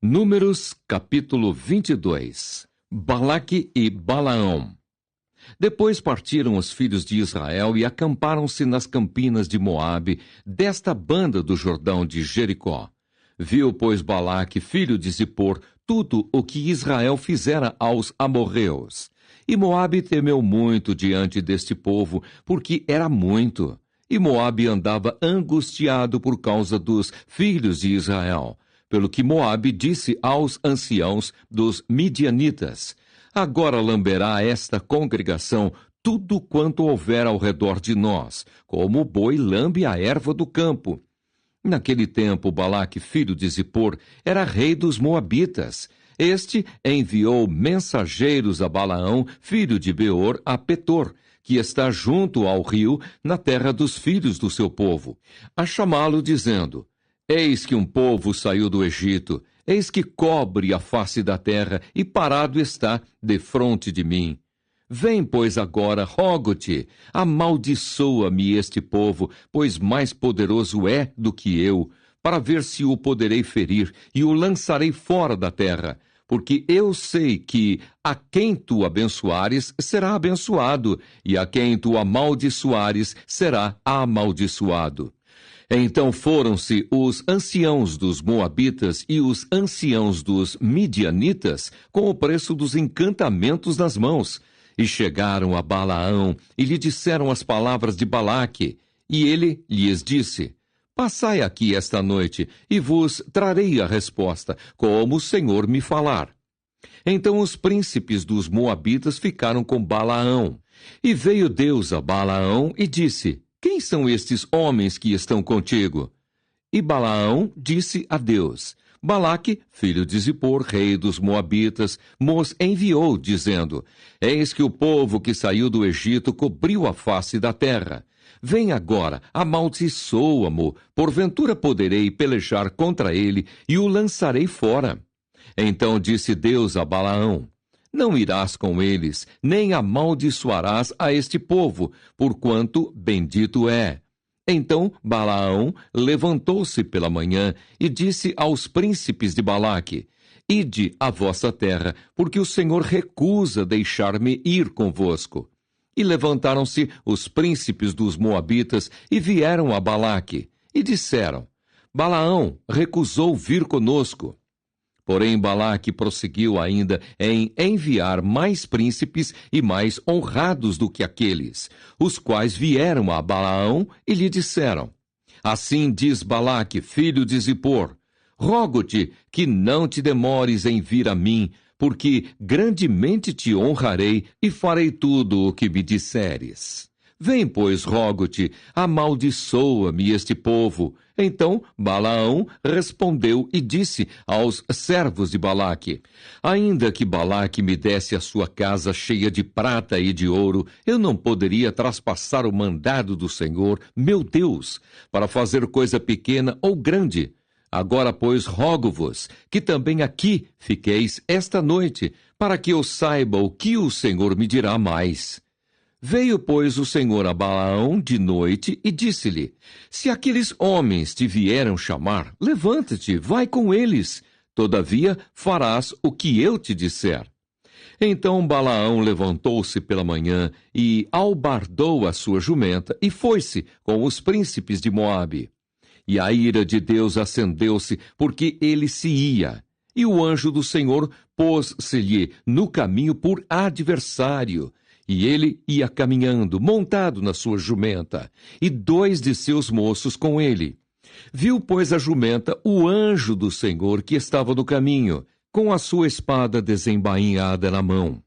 Números, capítulo 22. Balaque e Balaão. Depois partiram os filhos de Israel e acamparam-se nas campinas de Moabe, desta banda do Jordão de Jericó. Viu, pois, Balaque, filho de Zippor, tudo o que Israel fizera aos amorreus. E Moabe temeu muito diante deste povo, porque era muito. E Moabe andava angustiado por causa dos filhos de Israel. Pelo que Moabe disse aos anciãos dos midianitas: agora lamberá esta congregação tudo quanto houver ao redor de nós, como o boi lambe a erva do campo. Naquele tempo, Balaque, filho de Zippor, era rei dos Moabitas. Este enviou mensageiros a Balaão, filho de Beor, a Petor, que está junto ao rio, na terra dos filhos do seu povo, a chamá-lo, dizendo: eis que um povo saiu do Egito, eis que cobre a face da terra, e parado está defronte de mim. Vem, pois, agora, rogo-te, amaldiçoa-me este povo, pois mais poderoso é do que eu, para ver se o poderei ferir, e o lançarei fora da terra. Porque eu sei que a quem tu abençoares será abençoado, e a quem tu amaldiçoares será amaldiçoado. Então foram-se os anciãos dos Moabitas e os anciãos dos Midianitas com o preço dos encantamentos nas mãos, e chegaram a Balaão e lhe disseram as palavras de Balaque, e ele lhes disse: passai aqui esta noite, e vos trarei a resposta, como o Senhor me falar. Então os príncipes dos Moabitas ficaram com Balaão, e veio Deus a Balaão e disse: quem são estes homens que estão contigo? E Balaão disse a Deus: Balaque, filho de Zippor, rei dos Moabitas, nos enviou, dizendo: eis que o povo que saiu do Egito cobriu a face da terra. Vem agora, amaldiçoa-mo, porventura poderei pelejar contra ele e o lançarei fora. Então disse Deus a Balaão: não irás com eles, nem amaldiçoarás a este povo, porquanto bendito é. Então Balaão levantou-se pela manhã e disse aos príncipes de Balaque: ide à vossa terra, porque o Senhor recusa deixar-me ir convosco. E levantaram-se os príncipes dos Moabitas e vieram a Balaque, e disseram: Balaão recusou vir conosco. Porém, Balaque prosseguiu ainda em enviar mais príncipes e mais honrados do que aqueles, os quais vieram a Balaão e lhe disseram: assim diz Balaque, filho de Zippor: rogo-te que não te demores em vir a mim, porque grandemente te honrarei e farei tudo o que me disseres. Vem, pois, rogo-te, amaldiçoa-me este povo. Então Balaão respondeu e disse aos servos de Balaque: ainda que Balaque me desse a sua casa cheia de prata e de ouro, eu não poderia traspassar o mandado do Senhor, meu Deus, para fazer coisa pequena ou grande. Agora, pois, rogo-vos que também aqui fiqueis esta noite, para que eu saiba o que o Senhor me dirá mais. Veio, pois, o Senhor a Balaão de noite e disse-lhe: se aqueles homens te vieram chamar, levanta-te, vai com eles. Todavia farás o que eu te disser. Então Balaão levantou-se pela manhã e albardou a sua jumenta e foi-se com os príncipes de Moabe. E a ira de Deus acendeu-se, porque ele se ia. E o anjo do Senhor pôs-se-lhe no caminho por adversário. E ele ia caminhando, montado na sua jumenta, e 2 de seus moços com ele. Viu, pois, a jumenta o anjo do Senhor que estava no caminho, com a sua espada desembainhada na mão.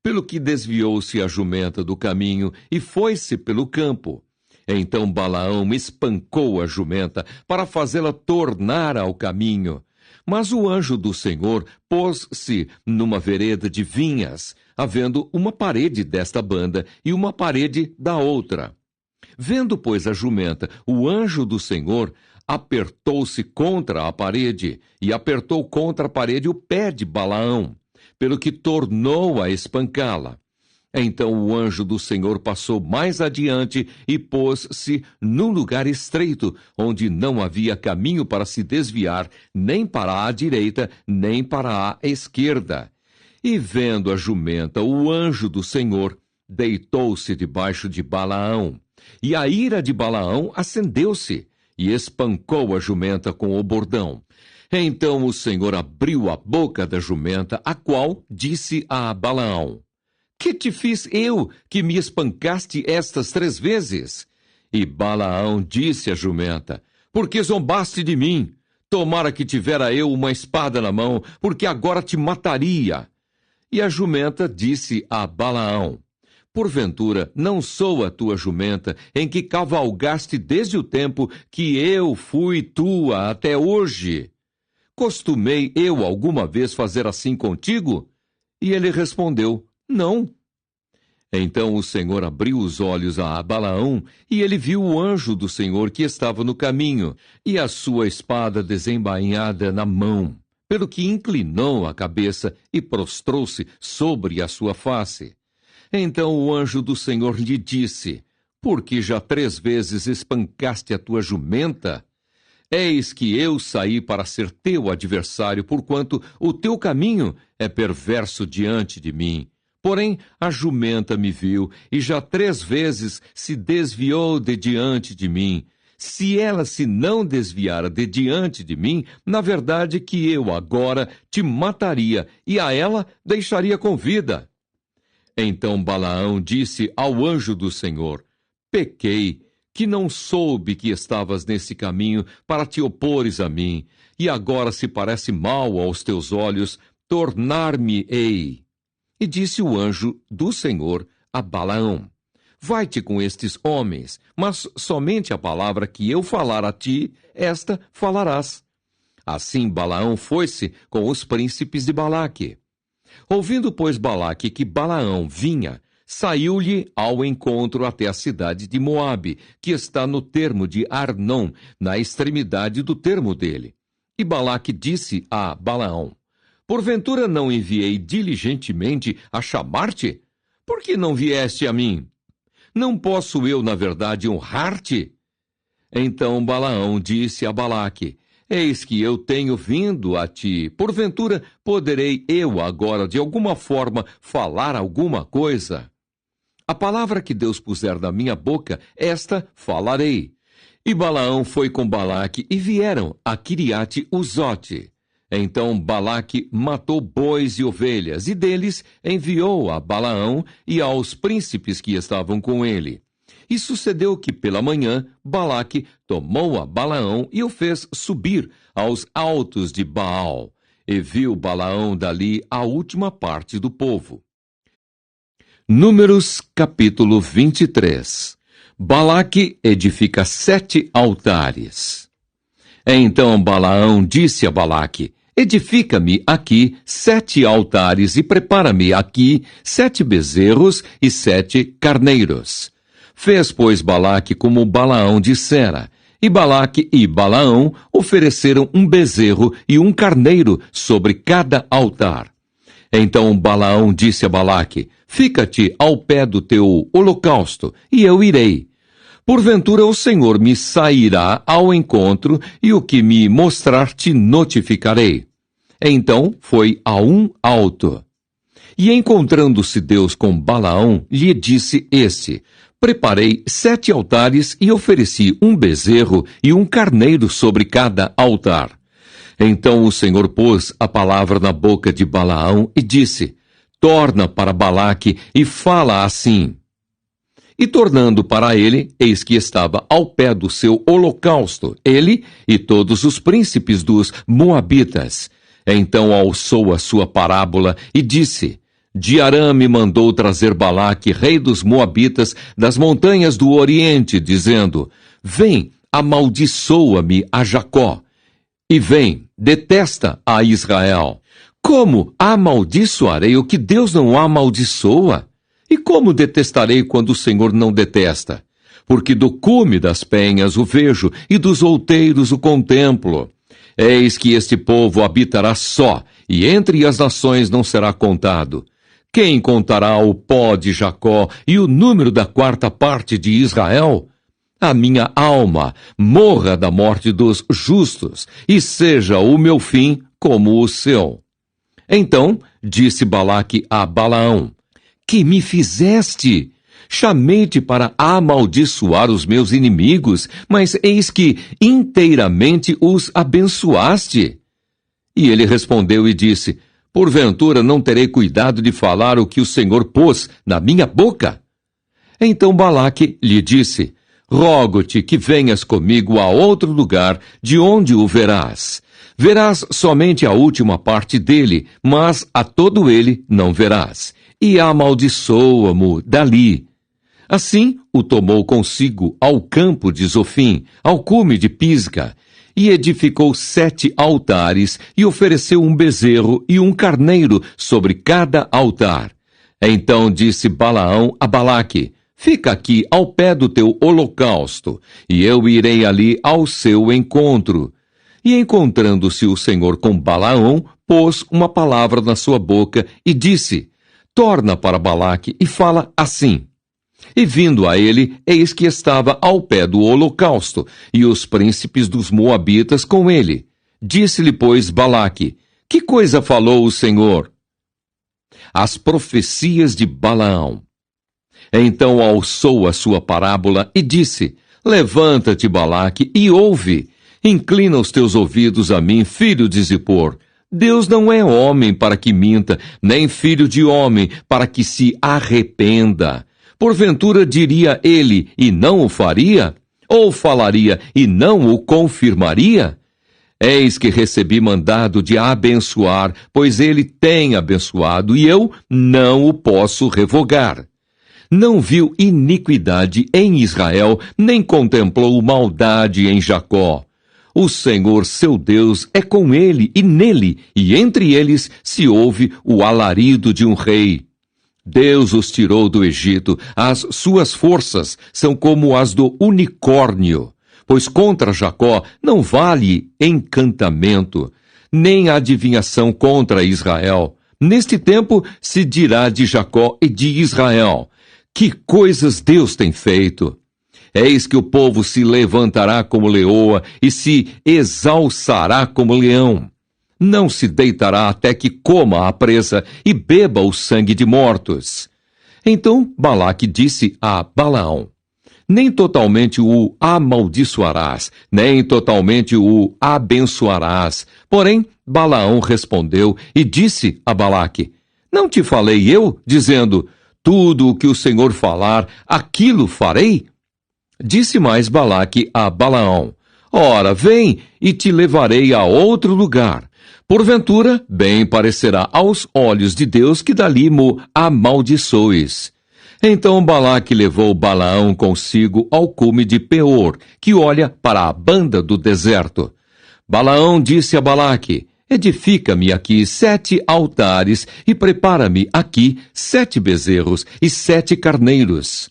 Pelo que desviou-se a jumenta do caminho e foi-se pelo campo. Então Balaão espancou a jumenta para fazê-la tornar ao caminho. Mas o anjo do Senhor pôs-se numa vereda de vinhas, havendo uma parede desta banda e uma parede da outra. Vendo, pois, a jumenta, o anjo do Senhor apertou-se contra a parede, e apertou contra a parede o pé de Balaão, pelo que tornou a espancá-la. Então o anjo do Senhor passou mais adiante e pôs-se num lugar estreito, onde não havia caminho para se desviar, nem para a direita, nem para a esquerda. E vendo a jumenta, o anjo do Senhor deitou-se debaixo de Balaão. E a ira de Balaão acendeu-se, e espancou a jumenta com o bordão. Então o Senhor abriu a boca da jumenta, a qual disse a Balaão: Que te fiz eu, que me espancaste estas 3 vezes? E Balaão disse à jumenta: Porque zombaste de mim? Tomara que tivera eu uma espada na mão, porque agora te mataria. E a jumenta disse a Balaão: Porventura, não sou a tua jumenta, em que cavalgaste desde o tempo que eu fui tua até hoje? Costumei eu alguma vez fazer assim contigo? E ele respondeu: Não. Então o Senhor abriu os olhos a Balaão, e ele viu o anjo do Senhor que estava no caminho, e a sua espada desembainhada na mão, pelo que inclinou a cabeça e prostrou-se sobre a sua face. Então o anjo do Senhor lhe disse: Porque já 3 vezes espancaste a tua jumenta? Eis que eu saí para ser teu adversário, porquanto o teu caminho é perverso diante de mim. Porém, a jumenta me viu, e já 3 vezes se desviou de diante de mim. Se ela se não desviara de diante de mim, na verdade que eu agora te mataria, e a ela deixaria com vida. Então Balaão disse ao anjo do Senhor: Pequei, que não soube que estavas nesse caminho para te opores a mim, e agora se parece mal aos teus olhos, tornar-me-ei. E disse o anjo do Senhor a Balaão: Vai-te com estes homens, mas somente a palavra que eu falar a ti, esta falarás. Assim Balaão foi-se com os príncipes de Balaque. Ouvindo, pois, Balaque que Balaão vinha, saiu-lhe ao encontro até a cidade de Moabe, que está no termo de Arnon, na extremidade do termo dele. E Balaque disse a Balaão: Porventura não enviei diligentemente a chamar-te? Por que não vieste a mim? Não posso eu, na verdade, honrar-te? Então Balaão disse a Balaque: Eis que eu tenho vindo a ti. Porventura, poderei eu agora, de alguma forma, falar alguma coisa? A palavra que Deus puser na minha boca, esta falarei. E Balaão foi com Balaque, e vieram a Quiriate-Uzote. Então Balaque matou bois e ovelhas, e deles enviou a Balaão e aos príncipes que estavam com ele. E sucedeu que pela manhã Balaque tomou a Balaão e o fez subir aos altos de Baal. E viu Balaão dali a última parte do povo. Números capítulo 23. Balaque edifica 7 altares. Então Balaão disse a Balaque: Edifica-me aqui 7 altares e prepara-me aqui 7 bezerros e 7 carneiros. Fez, pois, Balaque como Balaão dissera, e Balaque e Balaão ofereceram um bezerro e um carneiro sobre cada altar. Então Balaão disse a Balaque: Fica-te ao pé do teu holocausto, e eu irei. Porventura o Senhor me sairá ao encontro, e o que me mostrar te notificarei. Então foi a um alto. E encontrando-se Deus com Balaão, lhe disse este: Preparei 7 altares e ofereci um bezerro e um carneiro sobre cada altar. Então o Senhor pôs a palavra na boca de Balaão e disse: Torna para Balaque e fala assim. E tornando para ele, eis que estava ao pé do seu holocausto, ele e todos os príncipes dos Moabitas. Então alçou a sua parábola e disse: De Arã me mandou trazer Balaque, rei dos Moabitas, das montanhas do Oriente, dizendo: Vem, amaldiçoa-me a Jacó. E vem, detesta a Israel. Como amaldiçoarei o que Deus não amaldiçoa? E como detestarei quando o Senhor não detesta? Porque do cume das penhas o vejo, e dos outeiros o contemplo. Eis que este povo habitará só, e entre as nações não será contado. Quem contará o pó de Jacó e o número da quarta parte de Israel? A minha alma morra da morte dos justos, e seja o meu fim como o seu. Então disse Balaque a Balaão: Que me fizeste? Chamei-te para amaldiçoar os meus inimigos, mas eis que inteiramente os abençoaste. E ele respondeu e disse: Porventura não terei cuidado de falar o que o Senhor pôs na minha boca? Então Balaque lhe disse: Rogo-te que venhas comigo a outro lugar, de onde o verás. Verás somente a última parte dele, mas a todo ele não verás. E amaldiçoa-mo dali. Assim o tomou consigo ao campo de Zofim, ao cume de Pisga, e edificou 7 altares, e ofereceu um bezerro e um carneiro sobre cada altar. Então disse Balaão a Balaque: Fica aqui ao pé do teu holocausto, e eu irei ali ao seu encontro. E encontrando-se o Senhor com Balaão, pôs uma palavra na sua boca e disse: Torna para Balaque e fala assim. E vindo a ele, eis que estava ao pé do holocausto, e os príncipes dos moabitas com ele. Disse-lhe, pois, Balaque: Que coisa falou o Senhor? As profecias de Balaão. Então alçou a sua parábola e disse: Levanta-te, Balaque, e ouve. Inclina os teus ouvidos a mim, filho de Zippor. Deus não é homem para que minta, nem filho de homem para que se arrependa. Porventura diria ele e não o faria? Ou falaria e não o confirmaria? Eis que recebi mandado de abençoar, pois ele tem abençoado, e eu não o posso revogar. Não viu iniquidade em Israel, nem contemplou maldade em Jacó. O Senhor, seu Deus, é com ele e nele, e entre eles se ouve o alarido de um rei. Deus os tirou do Egito, as suas forças são como as do unicórnio, pois contra Jacó não vale encantamento, nem adivinhação contra Israel. Neste tempo se dirá de Jacó e de Israel: Que coisas Deus tem feito! Eis que o povo se levantará como leoa e se exalçará como leão. Não se deitará até que coma a presa e beba o sangue de mortos. Então Balaque disse a Balaão: Nem totalmente o amaldiçoarás, nem totalmente o abençoarás. Porém, Balaão respondeu e disse a Balaque: Não te falei eu, dizendo: Tudo o que o Senhor falar, aquilo farei? Disse mais Balaque a Balaão: Ora, vem, e te levarei a outro lugar. Porventura, bem parecerá aos olhos de Deus que dali mo amaldiçoes. Então Balaque levou Balaão consigo ao cume de Peor, que olha para a banda do deserto. Balaão disse a Balaque: Edifica-me aqui 7 altares e prepara-me aqui 7 bezerros e 7 carneiros.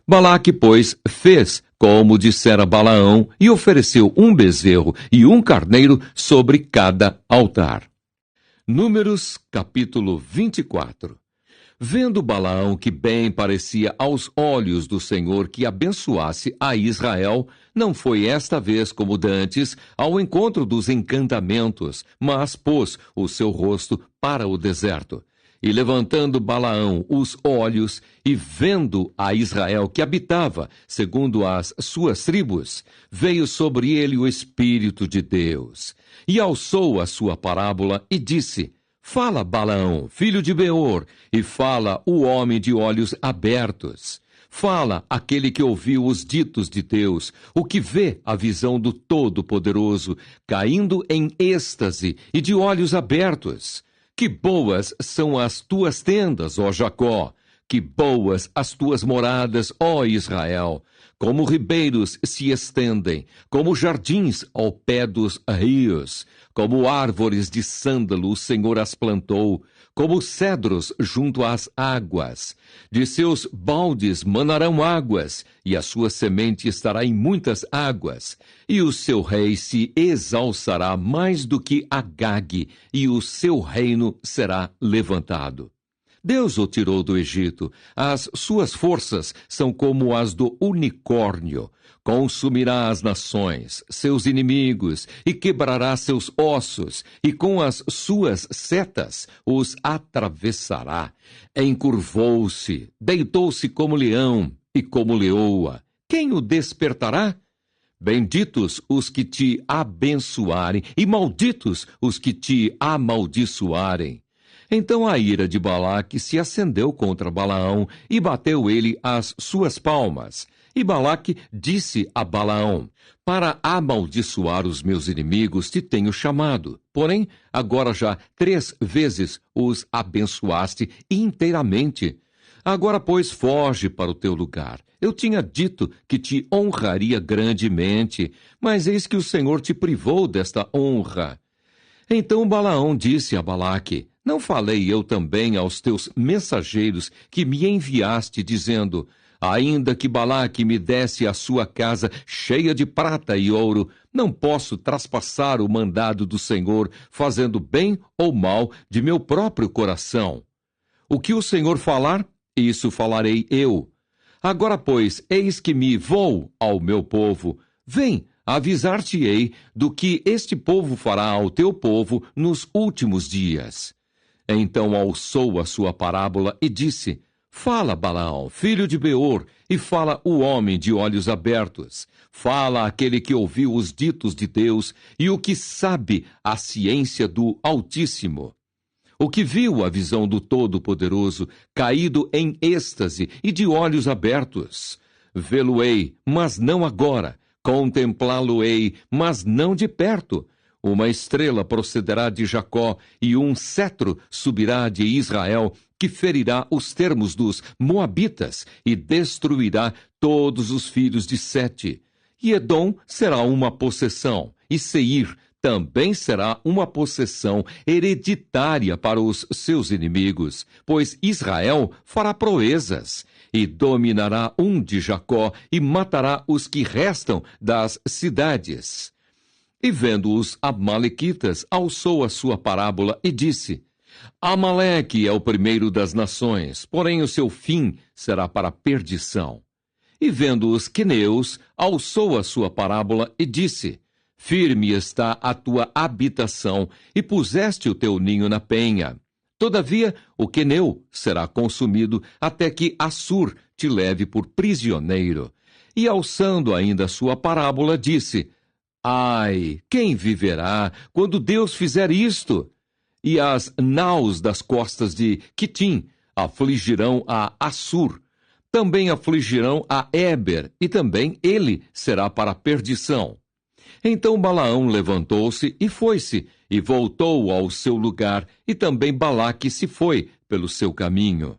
Balaque, pois, fez como dissera Balaão, e ofereceu um bezerro e um carneiro sobre cada altar. Números, capítulo 24. Vendo Balaão que bem parecia aos olhos do Senhor que abençoasse a Israel, não foi esta vez como dantes ao encontro dos encantamentos, mas pôs o seu rosto para o deserto. E levantando Balaão os olhos, e vendo a Israel que habitava, segundo as suas tribos, veio sobre ele o Espírito de Deus. E alçou a sua parábola e disse: Fala, Balaão, filho de Beor, e fala o homem de olhos abertos. Fala aquele que ouviu os ditos de Deus, o que vê a visão do Todo-Poderoso, caindo em êxtase e de olhos abertos. Que boas são as tuas tendas, ó Jacó! Que boas as tuas moradas, ó Israel! Como ribeiros se estendem, como jardins ao pé dos rios, como árvores de sândalo o Senhor as plantou, como cedros junto às águas. De seus baldes manarão águas, e a sua semente estará em muitas águas. E o seu rei se exalçará mais do que Agag, e o seu reino será levantado. Deus o tirou do Egito. As suas forças são como as do unicórnio. Consumirá as nações, seus inimigos, e quebrará seus ossos, e com as suas setas os atravessará. Encurvou-se, deitou-se como leão e como leoa. Quem o despertará? Benditos os que te abençoarem, e malditos os que te amaldiçoarem. Então a ira de Balaque se acendeu contra Balaão, e bateu ele as suas palmas. E Balaque disse a Balaão: para amaldiçoar os meus inimigos te tenho chamado. Porém, agora já 3 vezes os abençoaste inteiramente. Agora, pois, foge para o teu lugar. Eu tinha dito que te honraria grandemente, mas eis que o Senhor te privou desta honra. Então Balaão disse a Balaque: não falei eu também aos teus mensageiros que me enviaste, dizendo: ainda que Balaque me desse a sua casa cheia de prata e ouro, não posso traspassar o mandado do Senhor, fazendo bem ou mal de meu próprio coração. O que o Senhor falar, isso falarei eu. Agora, pois, eis que me vou ao meu povo. Vem, avisar-te-ei do que este povo fará ao teu povo nos últimos dias. Então alçou a sua parábola e disse: fala, Balaão, filho de Beor, e fala o homem de olhos abertos. Fala aquele que ouviu os ditos de Deus e o que sabe a ciência do Altíssimo. O que viu a visão do Todo-Poderoso, caído em êxtase e de olhos abertos. Vê-lo-ei, mas não agora. Contemplá-lo-ei, mas não de perto. Uma estrela procederá de Jacó, e um cetro subirá de Israel, que ferirá os termos dos moabitas, e destruirá todos os filhos de Sete. E Edom será uma possessão, e Seir também será uma possessão hereditária para os seus inimigos, pois Israel fará proezas, e dominará um de Jacó, e matará os que restam das cidades. E vendo os amalequitas, alçou a sua parábola e disse: Amaleque é o primeiro das nações, porém o seu fim será para a perdição. E vendo os queneus, alçou a sua parábola e disse: firme está a tua habitação, e puseste o teu ninho na penha. Todavia, o queneu será consumido até que Assur te leve por prisioneiro. E alçando ainda a sua parábola, disse: ai, quem viverá quando Deus fizer isto? E as naus das costas de Quitim afligirão a Assur. Também afligirão a Éber, e também ele será para a perdição. Então Balaão levantou-se e foi-se, e voltou ao seu lugar, e também Balaque se foi pelo seu caminho.